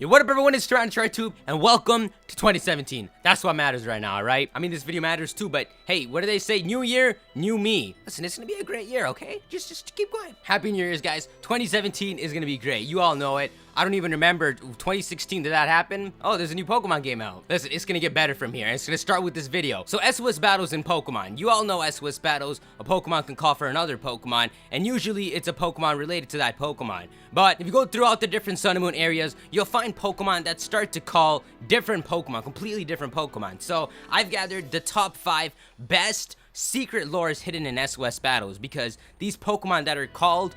Yo, what up everyone, it's TyranitarTube, and welcome to 2017. That's what matters right now, alright? I mean, this video matters too, but hey, what do they say? New year, new me. Listen, it's gonna be a great year, okay? Just keep going. Happy New Year's, guys. 2017 is gonna be great. You all know it. I don't even remember 2016. Did that happen? Oh, there's a new Pokemon game out. Listen, it's gonna get better from here. It's gonna start with this video. So SOS battles in Pokemon. You all know SOS battles. A Pokemon can call for another Pokemon, and usually it's a Pokemon related to that Pokemon. But if you go throughout the different Sun and Moon areas, you'll find Pokemon that start to call different Pokemon, completely different Pokemon. So I've gathered the top 5 best secret lores hidden in SOS battles, because these Pokemon that are called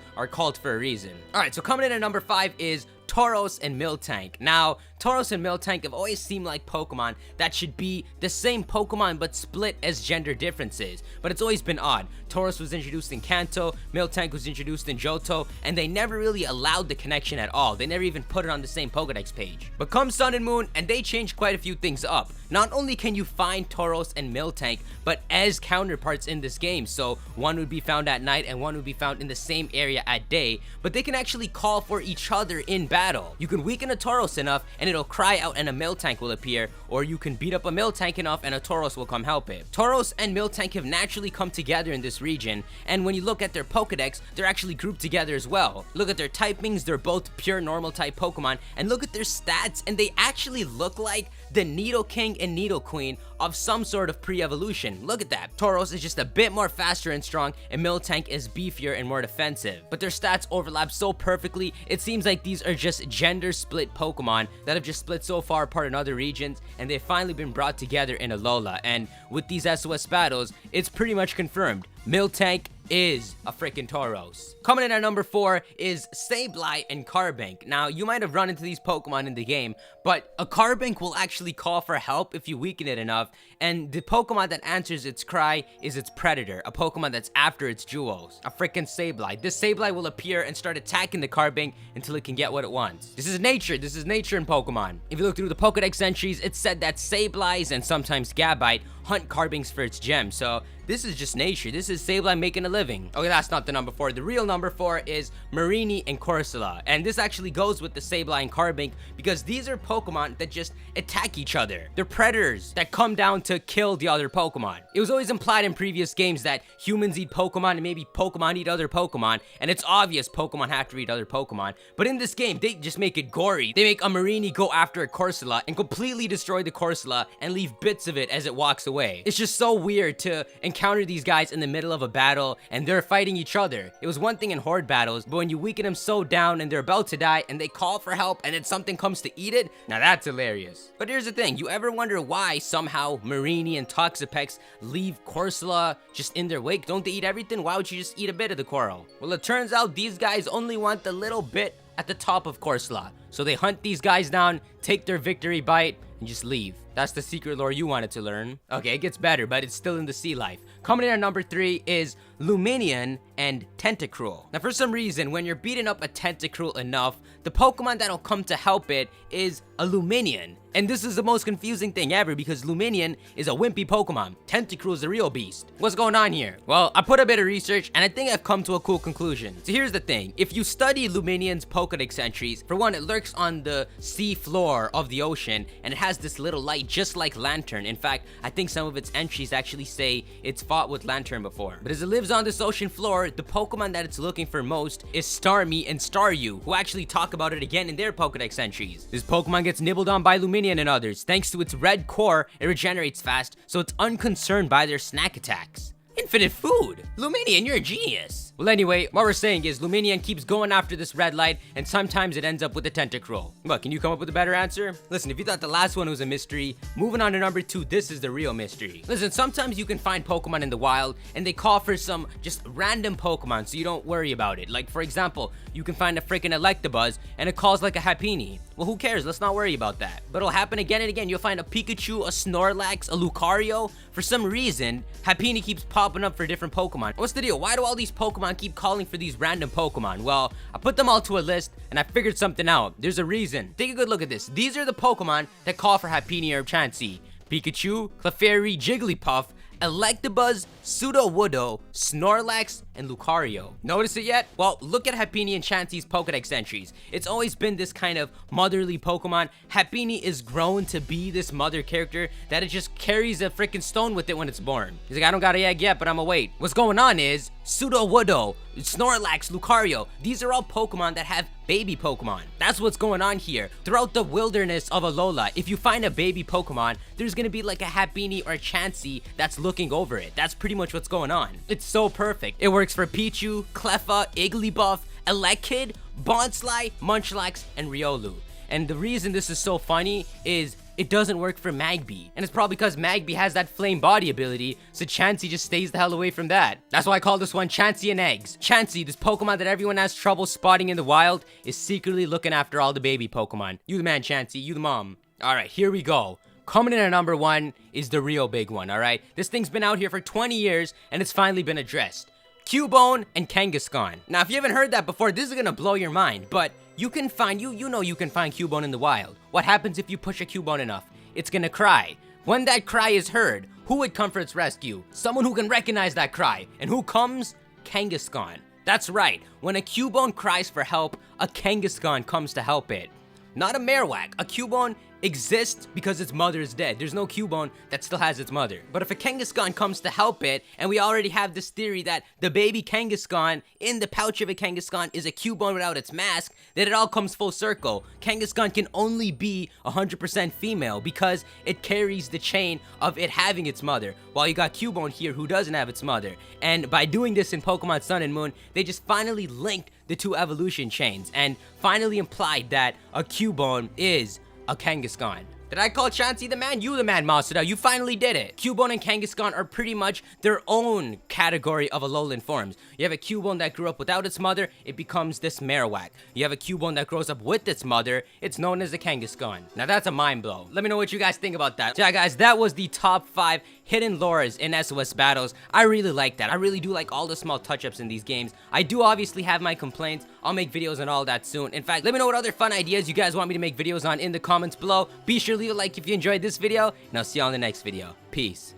for a reason. Alright, so coming in at number 5 is Tauros and Miltank. Now, Tauros and Miltank have always seemed like Pokemon that should be the same Pokemon but split as gender differences, but it's always been odd. Tauros was introduced in Kanto, Miltank was introduced in Johto, and they never really allowed the connection at all. They never even put it on the same Pokedex page. But come Sun and Moon, and they changed quite a few things up. Not only can you find Tauros and Miltank, but as counterparts in this game, so one would be found at night and one would be found in the same area at day, but they can actually call for each other in battle. You can weaken a Tauros enough and it'll cry out and a Miltank will appear, or you can beat up a Miltank enough and a Tauros will come help it. Tauros and Miltank have naturally come together in this region, and when you look at their Pokedex, they're actually grouped together as well. Look at their typings, they're both pure normal type Pokemon, and look at their stats, and they actually look like the Nidoking and Nidoqueen of some sort of pre-evolution. Look at that. Tauros is just a bit more faster and strong, and Miltank is beefier and more defensive. But their stats overlap so perfectly, it seems like these are just gender-split Pokemon that have just split so far apart in other regions, and they've finally been brought together in Alola. And with these SOS battles, it's pretty much confirmed. Miltank is a freaking Tauros. Coming in at number 4 is Sableye and Carbink. Now, you might have run into these Pokemon in the game, but a Carbink will actually call for help if you weaken it enough, and the Pokemon that answers its cry is its predator, a Pokemon that's after its jewels, a freaking Sableye. This Sableye will appear and start attacking the Carbink until it can get what it wants. This is nature in Pokemon. If you look through the Pokedex entries, it's said that Sableyes and sometimes Gabite hunt Carbinks for its gems, so this is just nature. This is Sableye making a living. Okay, that's not the number 4. The real number 4 is Marini and Cressola, and this actually goes with the Sableye and Carbink because these are Pokemon that just attack each other. They're predators that come down to kill the other Pokemon. It was always implied in previous games that humans eat Pokemon and maybe Pokemon eat other Pokemon, and it's obvious Pokemon have to eat other Pokemon, but in this game, they just make it gory. They make a Marini go after a Cressola and completely destroy the Cressola and leave bits of it as it walks away. It's just so weird to encounter these guys in the middle of a battle and they're fighting each other. It was one thing in horde battles, but when you weaken them so down and they're about to die and they call for help and then something comes to eat it, now that's hilarious. But here's the thing, you ever wonder why somehow Marini and Toxapex leave Cressola just in their wake? Don't they eat everything? Why would you just eat a bit of the coral? Well, it turns out these guys only want the little bit at the top of Cressola. So they hunt these guys down, take their victory bite, and just leave. That's the secret lore you wanted to learn. Okay, it gets better, but it's still in the sea life. Coming in at number 3 is Liu Minion and Tentacruel. Now, for some reason, when you're beating up a Tentacruel enough, the Pokemon that'll come to help it is a Liu Minion. And this is the most confusing thing ever because Liu Minion is a wimpy Pokemon. Tentacruel is the real beast. What's going on here? Well, I put a bit of research and I think I've come to a cool conclusion. So here's the thing. If you study Liu Minion's Pokedex entries, for one, it lurks on the sea floor of the ocean and it has this little light just like Lantern. In fact, I think some of its entries actually say it's fought with Lantern before. But as it lives on this ocean floor, the Pokemon that it's looking for most is Starmie and Staryu, who actually talk about it again in their Pokedex entries. This Pokemon gets nibbled on by Liu Minion and others. Thanks to its red core, it regenerates fast, so it's unconcerned by their snack attacks. Infinite food! Liu Minion, you're a genius! Well, anyway, what we're saying is Liu Minion keeps going after this red light, and sometimes it ends up with a Tentacruel. What, can you come up with a better answer? Listen, if you thought the last one was a mystery, moving on to number 2, this is the real mystery. Listen, sometimes you can find Pokemon in the wild, and they call for some just random Pokemon, so you don't worry about it. Like, for example, you can find a freaking Electabuzz, and it calls like a Happiny. Well, who cares? Let's not worry about that. But it'll happen again and again. You'll find a Pikachu, a Snorlax, a Lucario. For some reason, Happiny keeps popping up for different Pokemon. What's the deal? Why do all these Pokemon keep calling for these random Pokemon? Well, I put them all to a list, and I figured something out. There's a reason. Take a good look at this. These are the Pokemon that call for Happiny or Chansey. Pikachu, Clefairy, Jigglypuff, Electabuzz, Sudowoodo, Snorlax, and Lucario. Notice it yet? Well, look at Happiny and Chansey's Pokedex entries. It's always been this kind of motherly Pokemon. Happiny is grown to be this mother character that it just carries a freaking stone with it when it's born. He's like, I don't got a egg yet, but I'ma wait. What's going on is Sudowoodo, Snorlax, Lucario, these are all Pokemon that have baby Pokemon. That's what's going on here. Throughout the wilderness of Alola, if you find a baby Pokemon, there's gonna be like a Happiny or a Chansey that's looking over it. That's pretty much what's going on. It's so perfect. It works for Pichu, Cleffa, Igglybuff, Elekid, Bonsly, Munchlax, and Riolu. And the reason this is so funny is it doesn't work for Magby. And it's probably because Magby has that flame body ability, so Chansey just stays the hell away from that. That's why I call this one Chansey and Eggs. Chansey, this Pokemon that everyone has trouble spotting in the wild, is secretly looking after all the baby Pokemon. You the man, Chansey. You the mom. Alright, here we go. Coming in at number 1 is the real big one, alright? This thing's been out here for 20 years, and it's finally been addressed. Cubone and Kangaskhan. Now, if you haven't heard that before, this is gonna blow your mind, but you can find, you know you can find Cubone in the wild. What happens if you push a Cubone enough? It's gonna cry. When that cry is heard, who would come for its rescue? Someone who can recognize that cry. And who comes? Kangaskhan. That's right. When a Cubone cries for help, a Kangaskhan comes to help it. Not a Marowak. A Cubone exists because its mother is dead. There's no Cubone that still has its mother. But if a Kangaskhan comes to help it, and we already have this theory that the baby Kangaskhan in the pouch of a Kangaskhan is a Cubone without its mask, then it all comes full circle. Kangaskhan can only be 100% female because it carries the chain of it having its mother, while you got Cubone here who doesn't have its mother. And by doing this in Pokemon Sun and Moon, they just finally linked the two evolution chains and finally implied that a Cubone is a Kangaskhan. Did I call Chansey the man? You the man, Masuda. You finally did it. Cubone and Kangaskhan are pretty much their own category of Alolan forms. You have a Cubone that grew up without its mother, it becomes this Marowak. You have a Cubone that grows up with its mother, it's known as a Kangaskhan. Now that's a mind blow. Let me know what you guys think about that. So yeah, guys, that was the top 5 hidden lores in SOS battles. I really like that. I really do like all the small touch-ups in these games. I do obviously have my complaints. I'll make videos on all that soon. In fact, let me know what other fun ideas you guys want me to make videos on in the comments below. Be sure to leave a like if you enjoyed this video, and I'll see you on the next video. Peace.